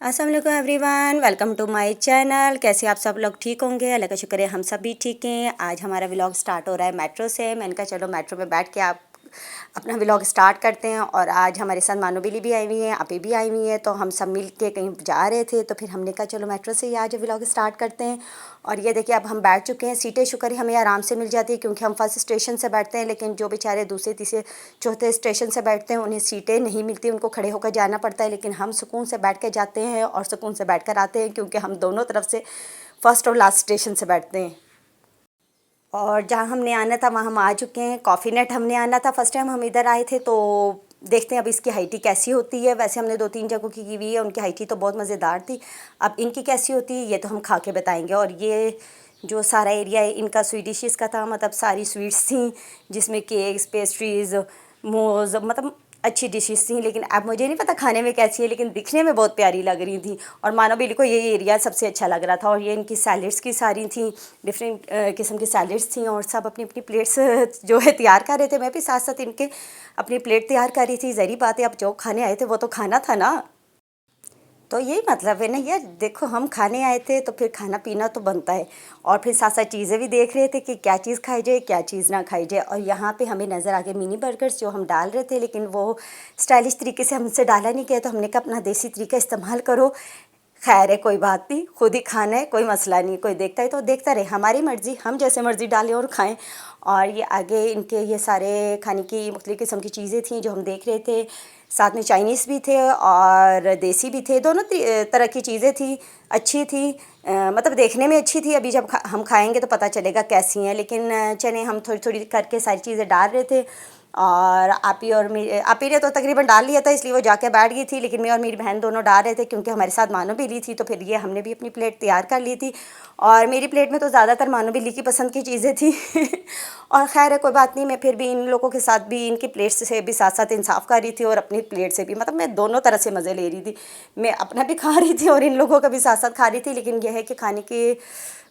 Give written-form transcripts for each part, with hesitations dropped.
अस्सलाम वालेकुम everyone, welcome to my channel. कैसे आप सब लोग ठीक होंगे? अल्लाह का शुक्र है हम सब भी ठीक हैं। आज हमारा व्लॉग स्टार्ट हो रहा है मेट्रो से। मैंने कहा चलो मेट्रो में बैठ के आप अपना व्लॉग स्टार्ट करते हैं। और आज हमारे साथ मानो बिल्ली भी आई हुई हैं, आपी भी आई हुई हैं, तो हम सब मिल के कहीं जा रहे थे, तो फिर हमने कहा चलो मेट्रो से ही आज व्लॉग स्टार्ट करते हैं। और ये देखिए अब हम बैठ चुके हैं। सीटें शुक्र है हमें आराम से मिल जाती है, क्योंकि हम फर्स्ट स्टेशन से बैठते हैं, लेकिन जो बेचारे दूसरे तीसरे चौथे स्टेशन से बैठते हैं उन्हें सीटें नहीं मिलती, उनको खड़े होकर जाना पड़ता है। लेकिन हम सुकून से बैठ के जाते हैं और सुकून से बैठ कर आते हैं, क्योंकि हम दोनों तरफ से फर्स्ट और लास्ट स्टेशन से बैठते हैं। और जहाँ हमने आना था वहाँ हम आ चुके हैं। कॉफ़ी नेट हमने आना था, फर्स्ट टाइम हम इधर आए थे, तो देखते हैं अब इसकी हाइटी कैसी होती है। वैसे हमने 2-3 जगहों की हुई है, उनकी हाइटी तो बहुत मज़ेदार थी। अब इनकी कैसी होती है ये तो हम खा के बताएंगे। और ये जो सारा एरिया है इनका स्वीट डिशेस का था, मतलब सारी स्वीट्स थी, जिसमें केक्स, पेस्ट्रीज़, मोज, मतलब अच्छी डिशेस थी। लेकिन अब मुझे नहीं पता खाने में कैसी है, लेकिन दिखने में बहुत प्यारी लग रही थी। और मानो बिल्ली को ये एरिया सबसे अच्छा लग रहा था। और ये इनकी सैलड्स की सारी थी, डिफरेंट किस्म की सैलड्स थी, और सब अपनी अपनी प्लेट्स जो है तैयार कर रहे थे। मैं भी साथ साथ इनके अपनी प्लेट तैयार कर रही थी। ज़री बात है, अब जो खाने आए थे वो तो खाना था ना। तो यही मतलब है ना यार, देखो हम खाने आए थे तो फिर खाना पीना तो बनता है। और फिर साथ साथ चीज़ें भी देख रहे थे कि क्या चीज़ खाई जाए, क्या चीज़ ना खाई जाए। और यहाँ पे हमें नज़र आ गए मिनी बर्गर्स जो हम डाल रहे थे, लेकिन वो स्टाइलिश तरीके से हमसे डाला नहीं गया, तो हमने कहा अपना देसी तरीका इस्तेमाल करो। खैर है, कोई बात नहीं, खुद ही खाना है, कोई मसला नहीं। कोई देखता है तो देखता रहे, हमारी मर्ज़ी, हम जैसे मर्ज़ी डालें और खाएं। और ये आगे इनके ये सारे खाने की मुख्तलिफ़ किस्म की चीज़ें थी जो हम देख रहे थे। साथ में चाइनीज़ भी थे और देसी भी थे, दोनों तरह की चीज़ें थी। अच्छी थी, मतलब देखने में अच्छी थी। अभी जब हम खाएंगे तो पता चलेगा कैसी हैं। लेकिन चने हम थोड़ी थोड़ी करके सारी चीज़ें डाल रहे थे। और आपी ने तो तकरीबन डाल लिया था, इसलिए वो जाके बैठ गई थी। लेकिन मैं और मेरी बहन दोनों डाल रहे थे, क्योंकि हमारे साथ मानो बिल्ली थी, तो फिर ये हमने भी अपनी प्लेट तैयार कर ली थी। और मेरी प्लेट में तो ज़्यादातर मानो बिल्ली की पसंद की चीज़ें थी। और खैर है, कोई बात नहीं, मैं फिर भी इन लोगों के साथ भी इनकी प्लेट से भी साथ साथ इंसाफ कर रही थी, और अपनी प्लेट से भी, मतलब मैं दोनों तरह से मज़े ले रही थी। मैं अपना भी खा रही थी और इन लोगों का भी साथ साथ खा रही थी। लेकिन यह है कि खाने के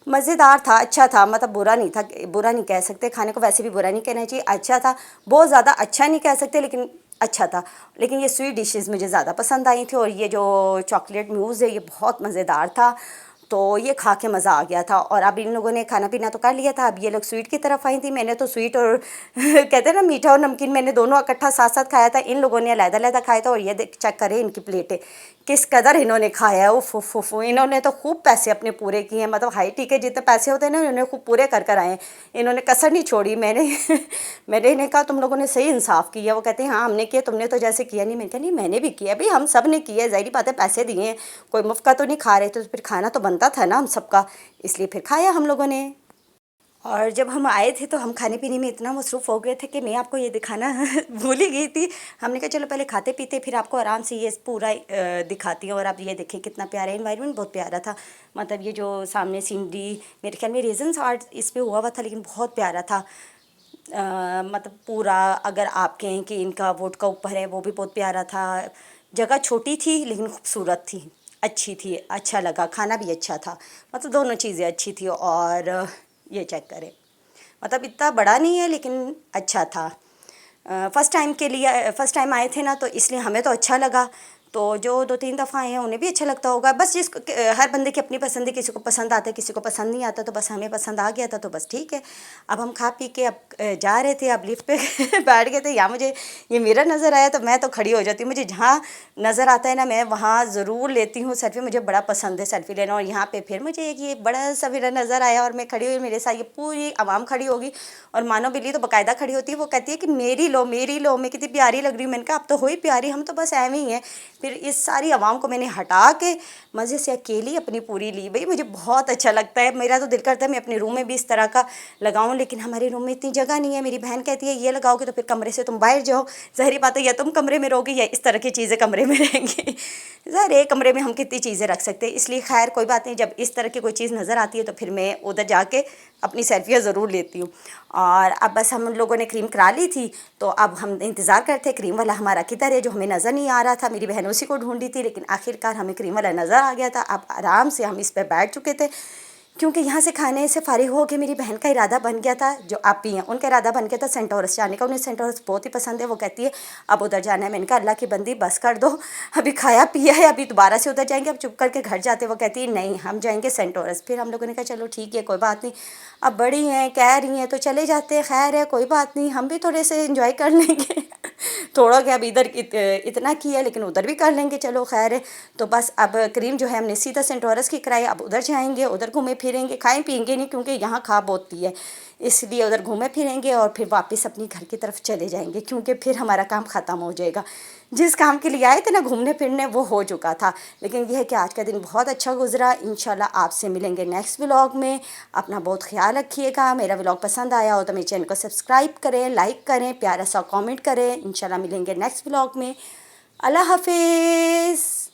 मज़ेदार था, अच्छा था, मतलब बुरा नहीं था। बुरा नहीं कह सकते, खाने को वैसे भी बुरा नहीं कहना चाहिए, अच्छा था। बहुत ज़्यादा अच्छा नहीं कह सकते, लेकिन अच्छा था। लेकिन ये स्वीट डिशेस मुझे ज़्यादा पसंद आई थी। और ये जो चॉकलेट म्यूज़ है ये बहुत मज़ेदार था, तो ये खा के मज़ा आ गया था। और अब इन लोगों ने खाना पीना तो कर लिया था, अब ये लोग स्वीट की तरफ आई थी। मैंने तो स्वीट और कहते हैं ना मीठा और नमकीन, मैंने दोनों इकट्ठा साथ साथ खाया था। इन लोगों ने अलग-अलग खाया था। और ये देख, चेक करें इनकी प्लेटें किस कदर इन्होंने खाया है। उफ उफ उफ, इन्होंने तो खूब पैसे अपने पूरे किए हैं, मतलब हाई टी के जितने पैसे होते हैं ना इन्होंने खूब पूरे कर कर आए हैं। इन्होंने कसर नहीं छोड़ी। मैंने मैंने इन्हें कहा तुम लोगों ने सही इंसाफ किया। वो कहते हैं हाँ हमने किया, तुमने तो जैसे किया नहीं। मैंने कहा नहीं, मैंने भी किया भाई, हम सब ने किया, ज़ाहिर बात है पैसे दिए हैं, कोई मुफ्त का तो नहीं खा रहे थे, तो फिर खाना तो बनता था ना हम सबका, इसलिए फिर खाया हम लोगों ने। और जब हम आए थे तो हम खाने पीने में इतना मसरूफ़ हो गए थे कि मैं आपको ये दिखाना भूल ही गई थी। हमने कहा चलो पहले खाते पीते फिर आपको आराम से ये पूरा दिखाती हूँ। और आप ये देखें कितना प्यारा एनवायरनमेंट, बहुत प्यारा था। मतलब ये जो सामने सीनरी, मेरे ख्याल में रेजन्स आर्ट इस पे हुआ हुआ था, लेकिन बहुत प्यारा था। मतलब पूरा, अगर आप कहें कि इनका वोट का ऊपर है, वो भी बहुत प्यारा था। जगह छोटी थी लेकिन खूबसूरत थी, अच्छी थी, अच्छा लगा, खाना भी अच्छा था, मतलब दोनों चीज़ें अच्छी थी। और ये चेक करें, मतलब इतना बड़ा नहीं है लेकिन अच्छा था। फ़र्स्ट टाइम के लिए, फ़र्स्ट टाइम आए थे ना, तो इसलिए हमें तो अच्छा लगा। तो जो 2-3 दफ़ा आए हैं उन्हें भी अच्छा लगता होगा। बस हर बंदे की अपनी पसंद है, किसी को पसंद आता है, किसी को पसंद नहीं आता। तो बस हमें पसंद आ गया था तो बस ठीक है। अब हम खा पी के अब जा रहे थे, अब लिफ्ट पे बैठ गए थे। यहाँ मुझे ये मिरर नज़र आया तो मैं तो खड़ी हो जाती हूँ। मुझे जहाँ नज़र आता है ना मैं वहाँ ज़रूर लेती हूँ सेल्फ़ी, मुझे बड़ा पसंद है सेल्फ़ी लेना। और यहाँ पे फिर मुझे एक ये बड़ा सा मिरर नज़र आया और मैं खड़ी हुई, मेरे साथ ये पूरी आवाम खड़ी होगी। और मानो बिल्ली तो बाकायदा खड़ी होती है, वो कहती है कि मेरी लो मेरी लो, मैं कितनी प्यारी लग रही हूँ। मैंने कहा अब तो हो ही प्यारी, हम तो बस ऐਵੇਂ ही हैं। फिर इस सारी आवाम को मैंने हटा के मज़े से अकेली अपनी पूरी ली। भाई मुझे बहुत अच्छा लगता है, मेरा तो दिल करता है मैं अपने रूम में भी इस तरह का लगाऊं, लेकिन हमारे रूम में इतनी जगह नहीं है। मेरी बहन कहती है ये लगाओगे तो फिर कमरे से तुम बाहर जाओ, ज़ाहिर बात है या तुम कमरे में रहोगे या इस तरह की चीज़ें कमरे में रहेंगी। ज़ाहिर एक कमरे में हम कितनी चीज़ें रख सकते हैं, इसलिए खैर कोई बात नहीं। जब इस तरह की कोई चीज़ नज़र आती है तो फिर मैं उधर जाके अपनी सेल्फियाँ ज़रूर लेती हूँ। और अब बस हम लोगों ने क्रीम करा ली थी, तो अब हम इंतज़ार करते क्रीम वाला हमारा किधर है, जो हमें नज़र नहीं आ रहा था। मेरी बहन उसी को ढूंढी थी, लेकिन आखिरकार हमें क्रीम वाला नज़र आ गया था। अब आराम से हम इस पर बैठ चुके थे, क्योंकि यहाँ से खाने से फारिग हो के मेरी बहन का इरादा बन गया था, जो आप भी हैं उनका इरादा बन गया था सेंटोरस जाने का। उन्हें सेंटोरस बहुत ही पसंद है। वो कहती है अब उधर जाना है। मैंने कहा अल्लाह की बंदी बस कर दो, अभी खाया पिया है, अभी दोबारा से उधर जाएंगे, अब चुप करके घर जाते। वो कहती है नहीं हम जाएंगे सेंटोरस। फिर हम लोगों ने कहा चलो ठीक है कोई बात नहीं, अब बड़ी हैं कह रही हैं तो चले जाते हैं, खैर है कोई बात नहीं, हम भी थोड़े से इंजॉय कर लेंगे थोड़ा क्या, अब इधर इतना किया लेकिन उधर भी कर लेंगे, चलो खैर है। तो बस अब करीम जो है हमने सीधा सेंटोरस की कराई, अब उधर जाएंगे, उधर घूमे फिरेंगे, खाएं पियेंगे नहीं क्योंकि यहाँ खा बहुत है, इसलिए उधर घूमे फिरेंगे और फिर वापस अपनी घर की तरफ चले जाएंगे, क्योंकि फिर हमारा काम ख़त्म हो जाएगा। जिस काम के लिए आए थे ना घूमने फिरने, वो हो चुका था। लेकिन यह है कि आज का दिन बहुत अच्छा गुजरा। इंशाल्लाह आपसे मिलेंगे नेक्स्ट व्लॉग में। अपना बहुत ख्याल रखिएगा। मेरा व्लॉग पसंद आया हो तो मेरे चैनल को सब्सक्राइब करें, लाइक करें, प्यारा सा कमेंट करें। इंशाल्लाह मिलेंगे नेक्स्ट व्लॉग में। अल्लाह हाफिज़।